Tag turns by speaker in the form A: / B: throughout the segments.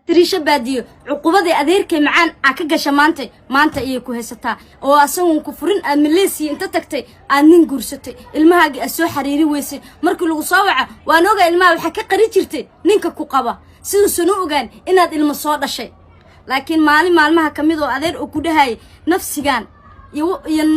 A: تريشة باديو عقوبة أديرك معان عكجش مانتي إيه كوهستا أو أصلاً كفرين مليسي أنت تكتي أنين جورستي المها السو حريري ويسي مركل وصاوعة وأنا المها وحكي قريتشرتي نينك كوقبة سيد سنو جان إن هذا المصاد شيء لكن مالها كميدو أدير وكده نفسي جان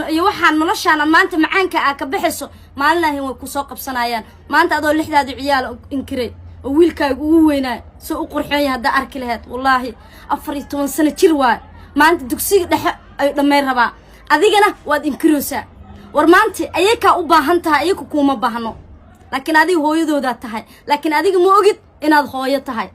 A: يوحى نلش على ما أنت معانك أكبحسه مالنا هو كساق بصنايان ما أنت أدور لحد هذا عيال إنكري ويلك ووينا سو قرحي هذا أركلهات والله أفريتون سنة تروى ما أنت دكسي لما يربع أذيقنا واد إنكروسا ورمانتي أيك أباهنتها أيك كوما باهنو لكن هذه هو يدو ذاتها لكن هذه موجود إن هذا هو يتها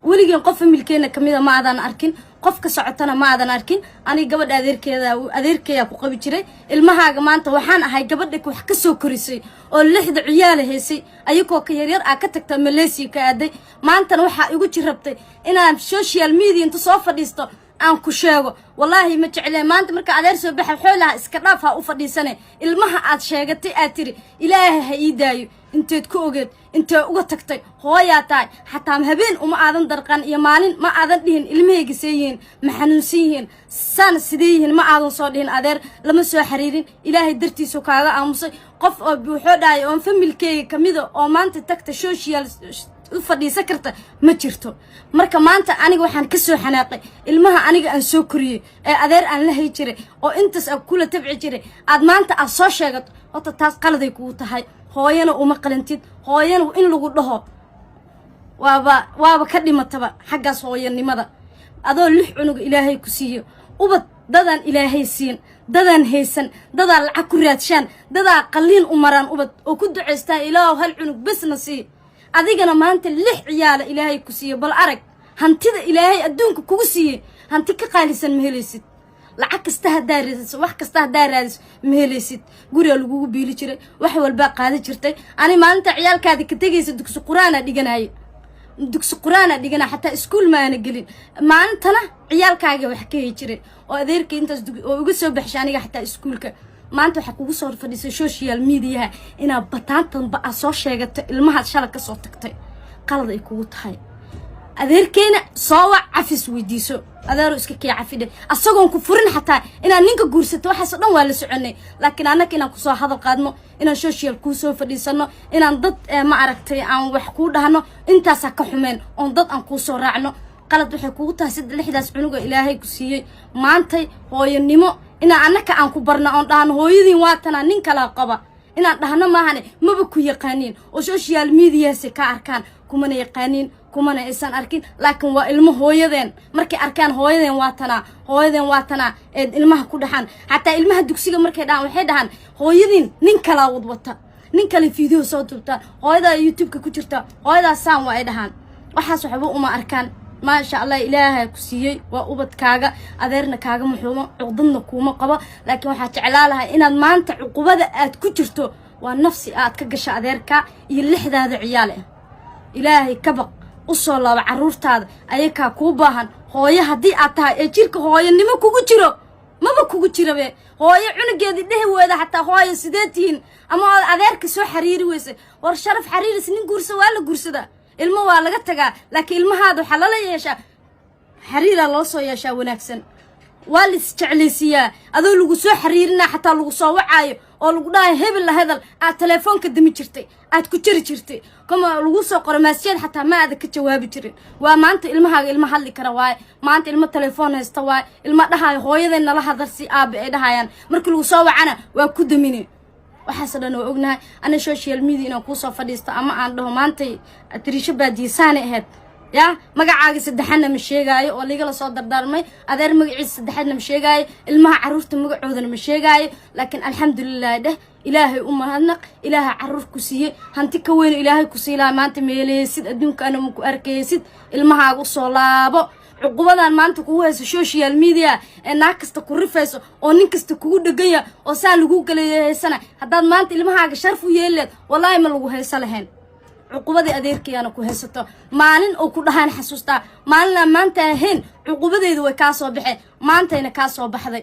A: ولكن قف ملكينا كميدا ما أذان أركين قف كسعتنا ما أذان أركين أنا قبل أذيرك يا كوقبي جري المها جمانته وحنا هاي قبلك وحكسو كرسي واللحد عياله هسي أيكو كيرير أكتك مليسي كأدي ما أنت نوحى يقول جربتي إنا السوشيال ميديا أنت صوفر ديستو أنا كشاغو والله ما تعلم ما أنت مركا على رسول بحولها إسكرافها أوفر سنة المها أتشاغتي أتري إلهي هيدايو أنت تكوجد أنت وقتكتي هواياتاي حتى مهبين وما أذن درقان يمالين ما أذن دهن الميجسيين محنوسيين سان سديهن ما أذن صادهن أدير لما سوا حريرين إلهي درتي سكاغا أمسي قف بوحداي أو فم الكي كميدو أو ما أنت تكت سوشيال فدي سكرته ما جرتو marka maanta aniga waxaan ka soo xanaaqay ilmaha aniga aan soo koriyay ee adeer aan la hay jiray oo intaas aan kula tabci jiray aad maanta aad soo sheegato hota taas qaladay ku tahay hooyana uma qalantid hooyana in lagu dhaho waaba ka dhimataba xaggaas hooyanimada adoo lix cunug ilaahay ku siiyo ubad dadan ilaahay siin dadan haysan dada lacag ku raadshaan dada qaliin u maraan ubad oo ku duceystaa ilaahu hal cunug bisna sii adigana maanta lix ciyaala ilaahay ku siiyo bal arag hantida ilaahay adduunka kugu siiyay hanti ka qaalisan ma helaysid lacag kasta hadaa raadis wax kasta hadaa raadis ma helaysid guriga lagu biili jiray wax walba qaadi jirtay ani maalinta ciyaalkaadi ka tagaysa dugsi quraana dhigana xataa iskuul ma ana gelin maalintana ciyaalkaaga wax ka hay jiray oo adeerkay intaas oo uga soo baxshay aniga xataa iskuulka maanta waxa kugu soo fadhiisay social media ina bataantan ba soo sheegato ilmaha shalay ka soo tagtay qalad ay kugu tahay adeerkeena soo wac afis weydiiso adeero iska kii cafide asagoon ku furin xataa ina ninka guursato waxa dhan waa la soconay laakiin anaka inaan ku soo hadal qaadno inaan social ku soo fadhiisano inaan dad ma aragtay aan wax ku dhahno intaas ka xumeen oo dad aan ku soo raacno qalad waxay kugu tahay sid lixdaas cunuga ilaahay ku siiyay maantay hooyanimo ina anaka aan ku barna oo dhahan hooyadii waatana nin kala qaba ina dhahna maahane maba ku yaqaaniin oo social media si ka arkaan kumana yaqaaniin kumana aysan arkin laakiin waa ilmo hooyadeen markay arkaan hooyadeen waatana ee ilmaha ku dhaxan hatta ilmaha dugsiga markay dhahan waxay dhahan hooyadin nin kala wadwata nin kale video soo duubta hooyada YouTube-ka ku jirta hooyada saan waa ay dhahan waxaas waxba uma arkaan ما شاء الله إلهي كسيي وأوبت كاغا أذيرنا كاغا محوما عقدنا كوما قبا لكن waxaa jeclaalahay inaad maanta cuqubada aad ku jirto waa nafsi aad ka gasho adeerka iyo lixdaada ciyaale Ilaahay ka baq u soo laaba caruurtaada ayaka ku baahan hooyo hadii aad tahay ee jirka hooyanimo kugu jiro maba kugu jirabe hooyo cunugeedii dhehweeda hatta hooyo sideetiin ama adeerka soo xariiri weyse war sharaf xariiris nin guursa waa la guursada ilmo waa laga tagaa laakiin ilmahaadu waxa la yeeshaa xariira loo soo yeeshaa wanaagsan waa la isjeclaysiyaa adoo lagu soo xariirina xataa lagu soo wacaayo oo lagu dhahay hebel la hadal aad telefoonka dimi jirtay aad ku jiri jirtay kama lagu soo qoro maasiyad xataa ma aad ka jawaabi jirin waa maanta ilmahaaga ilma hadli kara waay maanta ilmo telefoon haysta waay ilma dhahay hooyadeena la hadal si aab ay dhahayaan markii lagu soo wacana waa ku damine waxaasan oo ognahay ana social media inaan ku soo fadhiisto ama aan dhaho maanta tiriisha baadiisaan ahayd ya magacaaga saddexna ma sheegaayo oo liga la soo dardaarmay adeer magaciisa saddexna ma sheegaayo ilmaha caruurta magacoodana ma sheegaayo laakiin alxamdulillah dheh ilaahay u mahadnaq ilaahay caruur ku siiyay hanti ka weyn ilaahay ku siilaa maanta meeleysid adduunka ana ku arkaysid ilmahaaga u soo laabo cuqubadan maanta kugu hayso social media ee naag kasta ku rifayso oo nin kasta kugu dhagaya oo saan lagu galeeysana hadaad maanta ilmahaaga sharaf u yeelad wallahi ma lagu hayso lahayn cuqubadii adeerkayana ku haysato maalin oo ku dhahaan xasuusta maalin maanta ahayn cuqubadeedu way ka soo baxay maantayna ka soo baxday